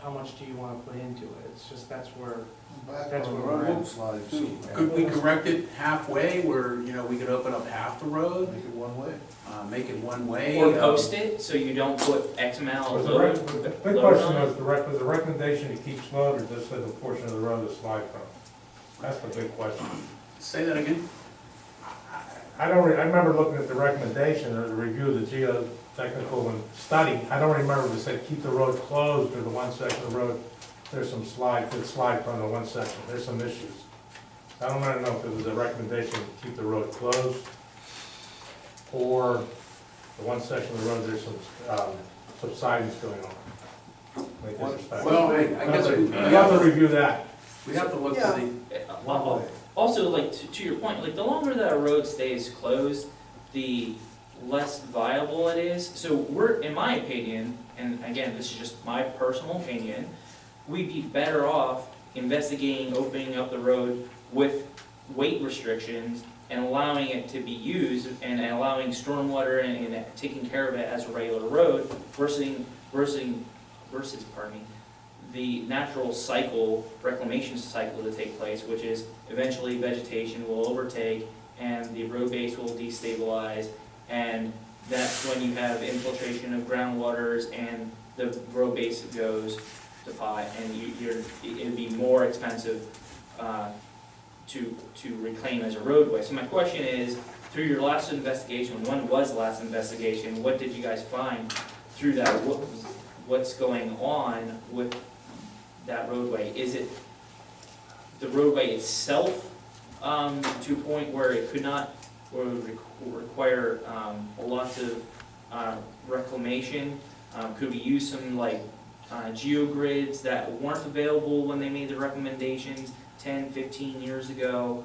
how much do you wanna put into it? It's just, that's where That's where where we're road at. slide too. Could we correct it halfway where, we could open up half the road, Make it one way. make it one way? Or post it, so you don't put X amount Was of the load. big load question on it. was the recommendation to keep sloped or just leave a portion of the road to slide from? That's the big question. Say that again? I remember looking at the recommendation or the review of the geotechnical and study. I don't remember if it said keep the road closed or the one section of the road, there's some could slide from the one section. There's some issues. I don't know if it was a recommendation to keep the road closed or the one section of the road, there's some subsidence going on. With this respect. Well, I guess we We have to review that. we have to look Yeah. to Well, also, like, to your point, like, the longer that a road stays closed, the less viable it is. So we're, in my opinion, and again, this is just my personal opinion, we'd be better off investigating opening up the road with weight restrictions and allowing it to be used and allowing stormwater and taking care of it as a regular road versus, pardon me, the natural cycle, reclamation cycle to take place, which is eventually vegetation will overtake and the road base will destabilize, and that's when you have infiltration of groundwaters and the road base goes to pot, and it'd be more expensive to reclaim as a roadway. So my question is, through your last investigation, when was the last investigation? What did you guys find through that? What's going on with that roadway? Is it the roadway itself to a point where it could not, or would require lots of reclamation? Could we use some like geogrids that weren't available when they made the recommendations 10, 15 years ago?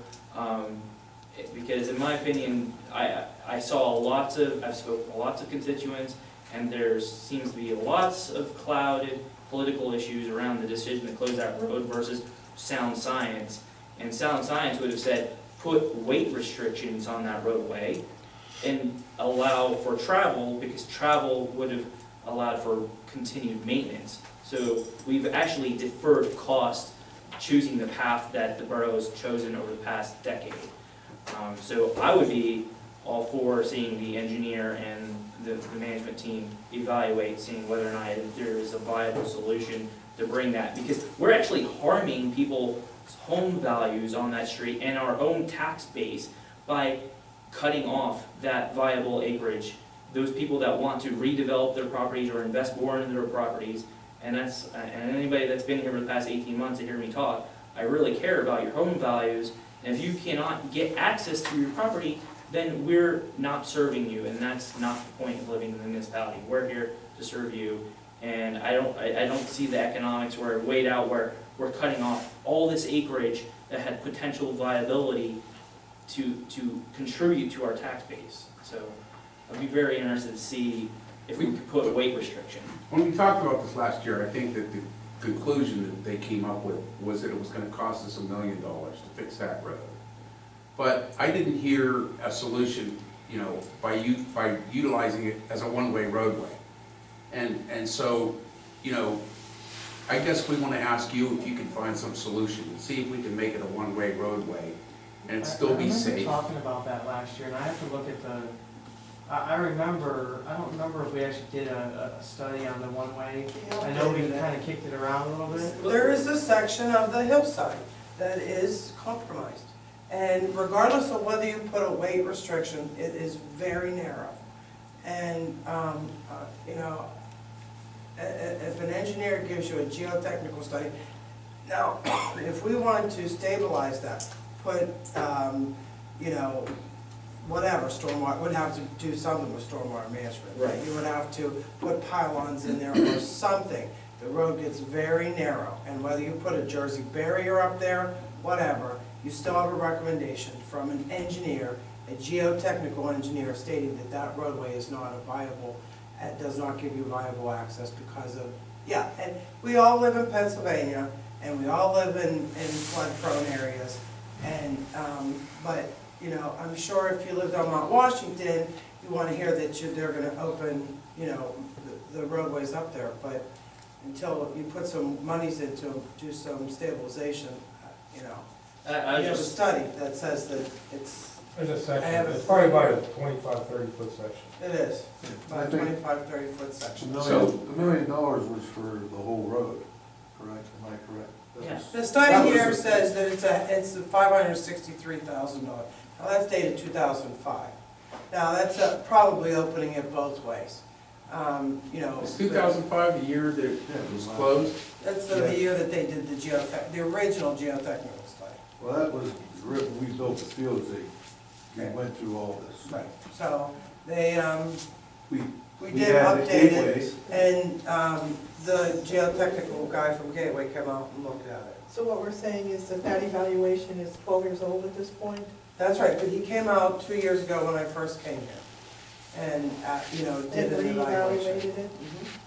Because in my opinion, I've spoken to lots of constituents, and there seems to be lots of clouded political issues around the decision to close that road versus sound science. And sound science would have said, put weight restrictions on that roadway and allow for travel, because travel would have allowed for continued maintenance. So we've actually deferred cost choosing the path that the borough has chosen over the past decade. So I would be all for seeing the engineer and the management team evaluate, seeing whether or not there is a viable solution to bring that, because we're actually harming people's home values on that street and our own tax base by cutting off that viable acreage. Those people that want to redevelop their properties or invest more into their properties, and anybody that's been here for the past 18 months to hear me talk, I really care about your home values, and if you cannot get access to your property, then we're not serving you, and that's not the point of living in the municipality. We're here to serve you, and I don't see the economics where it weighed out where we're cutting off all this acreage that had potential viability to contribute to our tax base. So I'd be very interested to see if we could put a weight restriction. When we talked about this last year, I think that the conclusion that they came up with was that it was gonna cost us $1 million to fix that road. But I didn't hear a solution, by utilizing it as a one-way roadway. And so, I guess we wanna ask you if you can find some solution, and see if we can make it a one-way roadway and still be I safe. remember talking about that last year, and I have to look at I don't remember if we actually did a study on the one-way. I know we kind of kicked it around a little bit. There is a section of the hillside that is compromised. And regardless of whether you put a weight restriction, it is very narrow. And, if an engineer gives you a geotechnical study, now, if we wanted to stabilize that, put, whatever, stormwater, would have to do something with stormwater management. Right. You would have to put pylons in there or something. The road gets very narrow, and whether you put a Jersey barrier up there, whatever, you still have a recommendation from an engineer, a geotechnical engineer, stating that that roadway is not a viable, it does not give you viable access because of, and we all live in Pennsylvania, and we all live in flood-prone areas, and, but, I'm sure if you lived on Mount Washington, you want to hear that they're going to open, the roadways up there, but until you put some monies into, do some stabilization, you know. I You have a just, study that says that it's, There's a I have section, a- it's probably about a 25, 30-foot section. it is, about I a think- 25, 30-foot section. The So- $1 million was for the whole road, correct? Am I correct? That Yeah. was- The that study was here the- says that it's $563,000. Now, that's dated 2005. Now, that's probably opening it both ways. You know. Was 2005 the year that it was closed? That's the year that they did the original geotechnical study. Well, that was, we built the fields, they went through all this. Right. So, they, We we we did had the update it, gateways. and the geotechnical guy from Gateway came out and looked at it. So what we're saying is that that evaluation is 12 years old at this point? That's right, but he came out 2 years ago when I first came here, and, you know, did And an evaluation. reevaluated it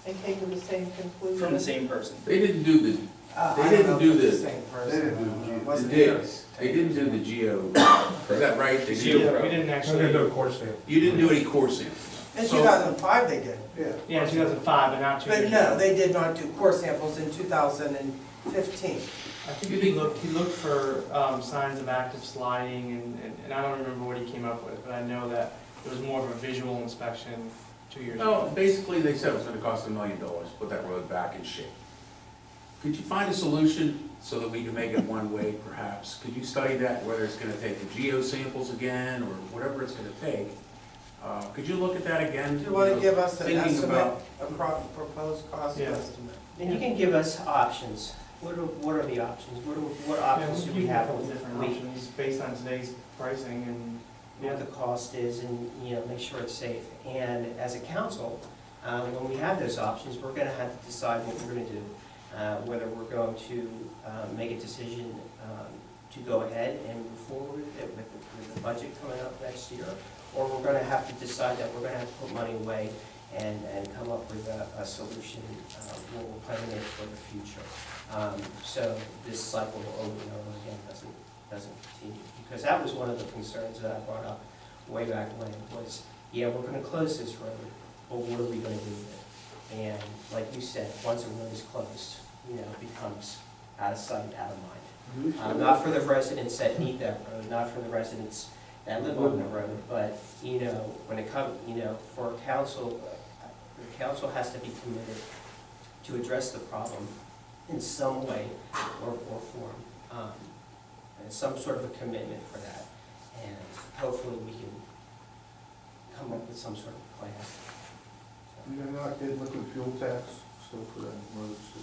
and came to the same conclusion? from the same person. They didn't do the, I They don't didn't know do if it's the- the same person. they didn't do the It geo- wasn't they did. yours. They didn't do the geo, is that right? They Geo- didn't, We didn't They're actually, gonna do a core stamp. you didn't do any core samples. In So- 2005 they did, Yeah. yeah, 2005, but not 2 years but ago. no, they did not do core samples in 2015. I think he looked for signs of active sliding, and I don't remember what he came up with, but I know that it was more of a visual inspection 2 years No, ago. basically, they said it was gonna cost $1 million to put that road back in shape. Could you find a solution so that we can make it one way, perhaps? Could you study that, whether it's gonna take the geo samples again, or whatever it's gonna take? Could you look at that again? Do you want to give us an Thinking estimate, about- a proposed cost Yeah. estimate? And you can give us options. What are the options? What options do we You have? couple different We- options based on today's pricing and, What the cost is and, make sure it's safe. And as a council, when we have those options, we're gonna have to decide what we're gonna do. Whether we're going to make a decision to go ahead and move forward with the budget coming up next year, or we're gonna have to decide that we're gonna have to put money away and come up with a solution, what we're planning it for the future. So this cycle over and over again doesn't continue. Because that was one of the concerns that I brought up way back when, was, yeah, we're gonna close this road, but what are we gonna do with it? And like you said, once a road is closed, it becomes out of sight, out of mind. Not for the residents that need that road, not for the residents that live on the road, but, when it comes, for council, the council has to be committed to address the problem in some way or form. And some sort of a commitment for that. And hopefully we can come up with some sort of plan. We are not getting liquid fuel tax still for that road, so,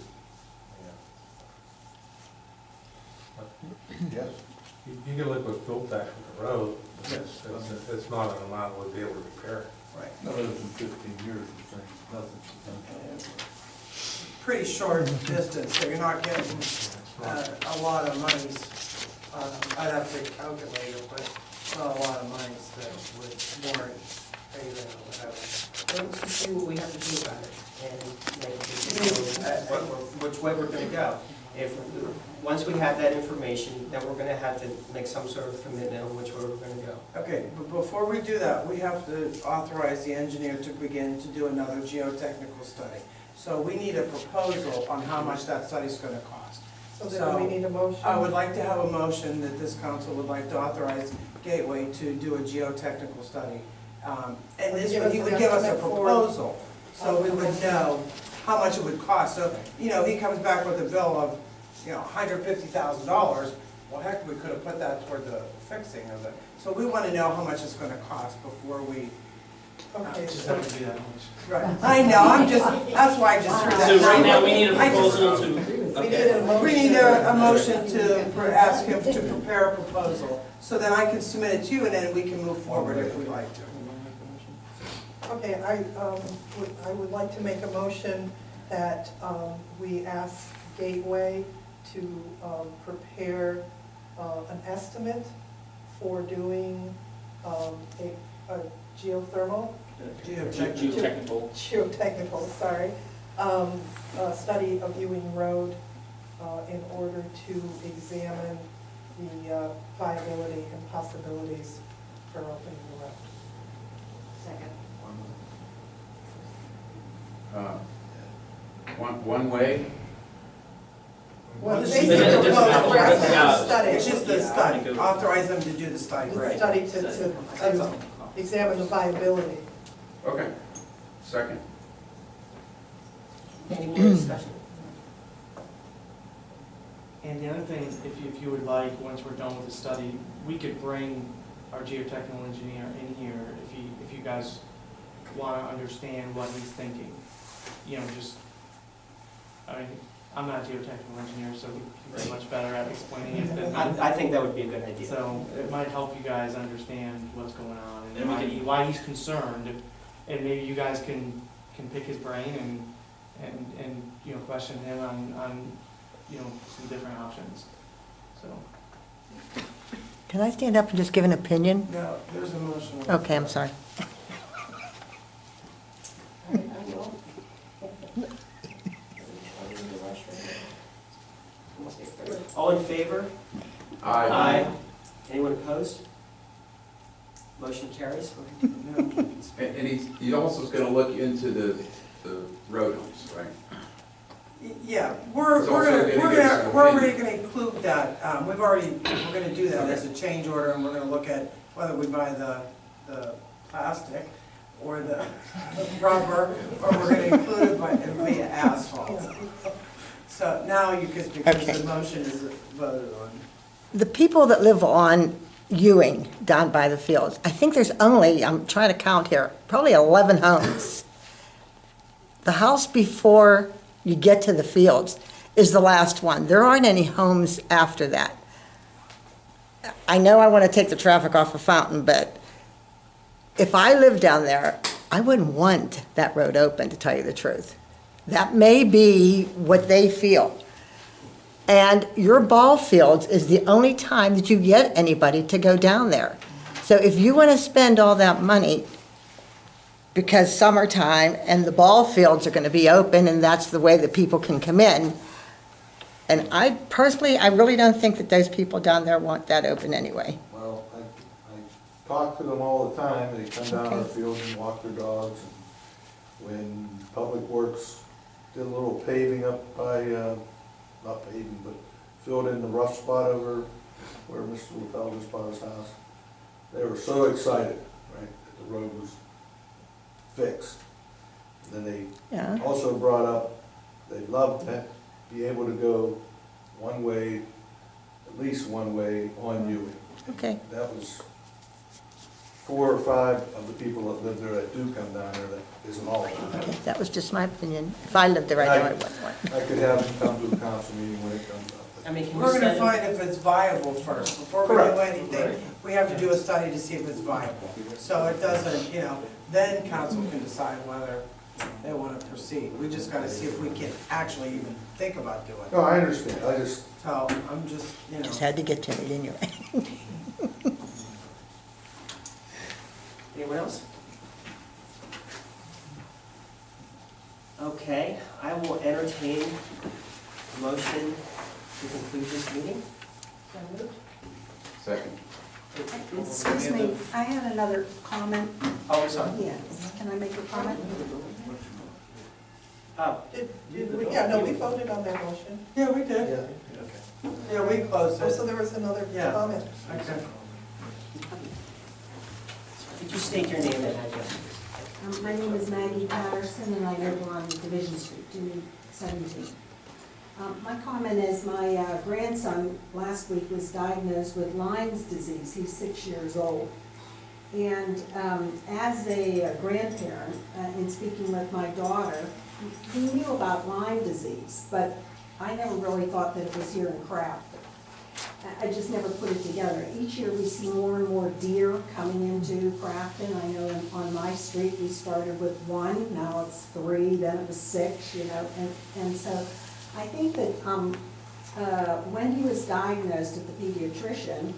yes? You get liquid fuel tax for the road, it's not an amount we'll be able to repair. Right. No, it was in 15 years, I'm saying, nothing. Pretty short distance, so you're not getting a lot of monies. I'd have to calculate it, but not a lot of monies that would warrant payment or whatever. Let's see what we have to do about it and make a decision which way we're gonna go. Once we have that information, then we're gonna have to make some sort of commitment on which way we're gonna go. Okay, but before we do that, we have to authorize the engineer to begin to do another geotechnical study. So we need a proposal on how much that study's gonna cost. So then we need a motion? I would like to have a motion that this council would like to authorize Gateway to do a geotechnical study. And this, Give us he an would give us a estimate for- proposal, so we would know how much it would cost. So, he comes back with a bill of, $150,000. Well, heck, we could have put that toward the fixing of it. So we want to know how much it's gonna cost before we, Okay, just so have to do that much. right, I know, that's why I just threw that. So right now, we need a I just- proposal to, we need okay. a motion. We need a motion to ask him to prepare a proposal, so then I can submit it to you, and then we can move forward if we like to. Okay, I would like to make a motion that we ask Gateway to prepare an estimate for doing a geothermal, geotechnical, sorry, study of Ewing Road in order to examine the viability and possibilities for opening the road. Second. One way? Well, They it's said just they're the proposed, proposed we're asking Yeah. for a study. It's just the Yeah, study, I think it- authorize them to do the study. The study That's all. to examine the viability. Okay. Second. Any more discussion? And the other thing, if you would like, once we're done with the study, we could bring our geotechnical engineer in here if you guys want to understand what he's thinking. You know, just, I mean, I'm not a geotechnical engineer, so he's much better at explaining it than me. I think that would be a good idea. So it might help you guys understand what's going on And we and can- why he's concerned. And maybe you guys can pick his brain and, you know, question him on, you know, some different options, so. Can I stand up and just give an opinion? No, there's a motion. Okay, I'm sorry. All in favor? Anyone opposed? Motion carries. And he also is gonna look into the road homes, right? Yeah, we're It's also gonna give us an already opinion. gonna include that, we're gonna do that as a change order, and we're gonna look at whether we buy the plastic or the rubber, or we're gonna include it via asphalt. So now you can, because Okay. the motion is voted on. The people that live on Ewing down by the fields, I think there's only, I'm trying to count here, probably 11 homes. The house before you get to the fields is the last one. There aren't any homes after that. I know I want to take the traffic off of Fountain, but if I lived down there, I wouldn't want that road open, to tell you the truth. That may be what they feel. And your ball fields is the only time that you get anybody to go down there. So if you want to spend all that money because summertime and the ball fields are going to be open and that's the way that people can come in, and I personally, I really don't think that those people down there want that open anyway. Well, I talk to them all the time, they come down our field and walk their dogs. And when Public Works did a little paving up by, not paving, but filled in the rough spot over where Mr. Lapel just bought his house, they were so excited, right, that the road was fixed. Then they Yeah, also brought up, they'd love to be able to go one way, at least one way on Ewing. okay. That was 4 or 5 of the people that live there that do come down there, that isn't all of them. Okay, that was just my opinion. If I lived there, I know I wouldn't want. I could have them come to the council meeting when it comes up. I mean, can we We're gonna send, find if it's viable first, before we do Correct. anything, we have to do a study to see if it's viable. So it doesn't, you know, then council can decide whether they wanna proceed. We just gotta see if we can actually even think about doing it. No, I understand, I just, So I'm just, you know. Just had to get to it anyway. anyone else? Okay, I will entertain a motion to conclude this meeting. Second. Excuse me, I had another comment. Oh, I'm sorry. Yes, can I make a comment? Oh, Yeah, no, we voted on that motion. Yeah, we did. yeah. Yeah, we closed Oh, it. so there was another Yeah. comment. Okay. could you state your name and address? My name is Maggie Patterson, and I live on Division Street, 217. My comment is, my grandson last week was diagnosed with Lyme's disease. He's 6 years old. And as a grandparent, in speaking with my daughter, he knew about Lyme disease, but I never really thought that it was here in Crafton. I just never put it together. Each year we see more and more deer coming into Crafton. I know on my street we started with 1, now it's 3, then it was 6, you know, and so I think that when he was diagnosed at the pediatrician,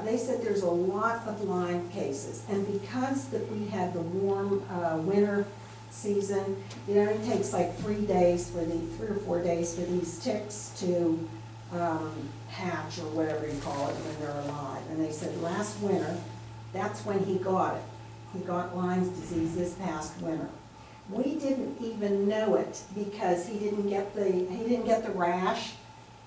they said there's a lot of Lyme cases, and because that we had the warm winter season, it only takes like 3 or 4 days for these ticks to hatch, or whatever you call it, when they're alive. And they said last winter, that's when he got it. He got Lyme's disease this past winter. We didn't even know it because he didn't get the rash.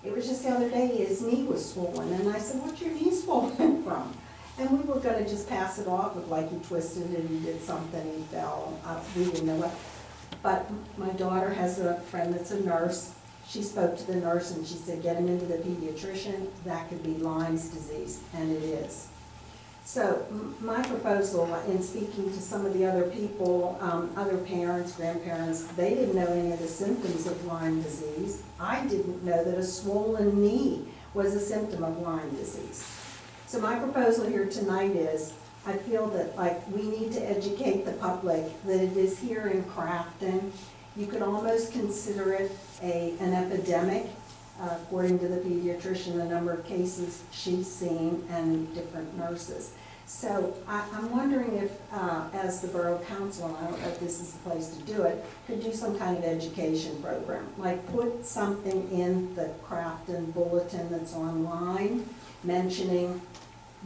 It was just the other day, his knee was swollen, and I said, "What's your knee swollen from?" And we were gonna just pass it off with like he twisted it, he did something, he fell, we didn't know what. But my daughter has a friend that's a nurse. She spoke to the nurse and she said, "Get him into the pediatrician, that could be Lyme's disease," and it is. So my proposal, in speaking to some of the other people, other parents, grandparents, they didn't know any of the symptoms of Lyme disease. I didn't know that a swollen knee was a symptom of Lyme disease. So my proposal here tonight is, I feel that like we need to educate the public that it is here in Crafton. You could almost consider it an epidemic, according to the pediatrician, the number of cases she's seen and different nurses. So I'm wondering if, as the Borough Council, and I don't know if this is the place to do it, could do some kind of education program, like put something in the Crafton bulletin that's online, mentioning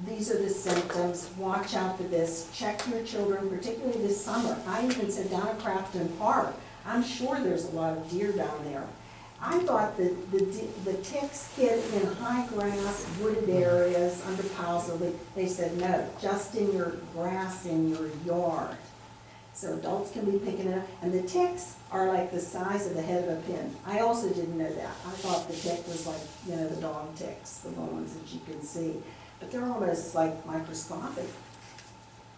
these are the symptoms, watch out for this, check your children, particularly this summer. I even said down at Crafton Park, I'm sure there's a lot of deer down there. I thought that the ticks hit in high grass, wooded areas, under piles of leaves. They said, no, just in your grass in your yard. So adults can be picking it up. And the ticks are like the size of the head of a pin. I also didn't know that. I thought the tick was like, the dog ticks, the ones that you can see. But they're almost like microscopic.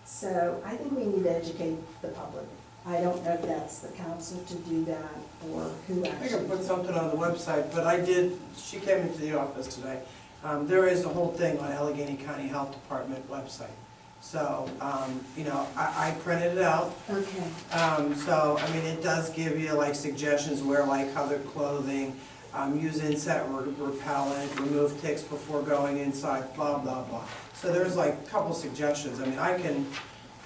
So I think we need to educate the public. I don't know if that's the council to do that, or who I actually. can put something on the website, but she came into the office today. There is a whole thing on Allegheny County Health Department website. So, I printed it out. Okay. So, it does give you like suggestions, wear like colored clothing, use insect repellent, remove ticks before going inside, blah, blah, blah. So there's like a couple suggestions. I can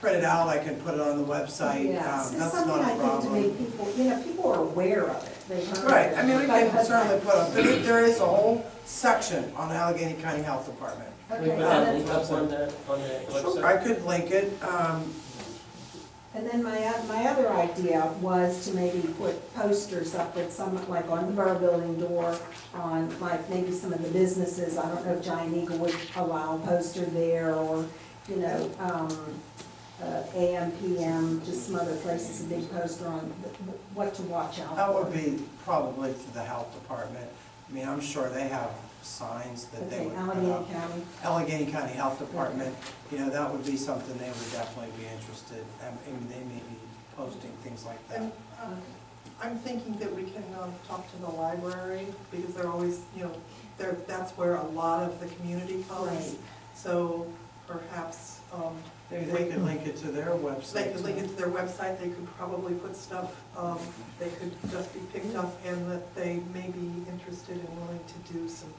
print it out, I can put it on the website. Yes, it's That's something not I a think problem. to make people, people are aware of it. They've heard Right, of it. we can certainly put up, there is a whole section on Allegheny County Health Department. Okay, We and put that then- link up on the website? I could link it, and then my other idea was to maybe put posters up at some, like on the Borough Building door, on like maybe some of the businesses. I don't know if Giant Eagle would allow a poster there, or, AM, PM, just some other places, a big poster on what to watch out for. that would be probably to the health department. I'm sure they have signs that they Okay, would put Allegheny up. County. Allegheny County Health Department, that would be something they would definitely be interested, they may be posting things like that. And I'm thinking that we can talk to the library, because they're always, that's where a lot of the community comes. Right. So perhaps Maybe they could link it to their website. they could link it to their website, they could probably put stuff, they could just be picked up, and that they may be interested and willing to do some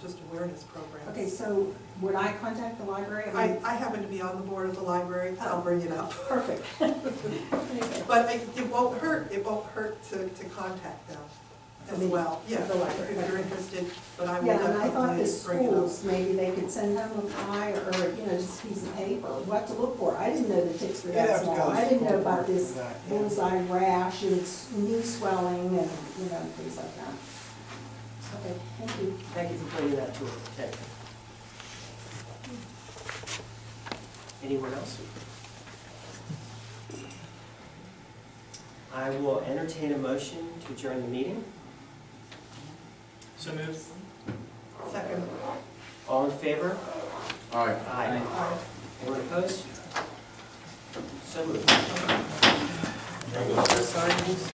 just awareness programs. Okay, so would I contact the library? I happen to be on the board of the library, I'll bring it up. Perfect. But it won't hurt to contact them as well. Yeah, The library. if you're interested, but I will Yeah, and I thought the definitely bring it up. schools, maybe they could send them a flyer, or, just a piece of paper, what to look for. I didn't know the ticks were You'd have that to small. go to I didn't know school about for this that, yeah. bullseye rash and knee swelling and, things like that. Okay, thank you. Thank you for bringing that to our attention. Anyone else? I will entertain a motion to adjourn the meeting. So moved. Second. All in favor? Aye. Aye. Anyone opposed? So moved. Sign these.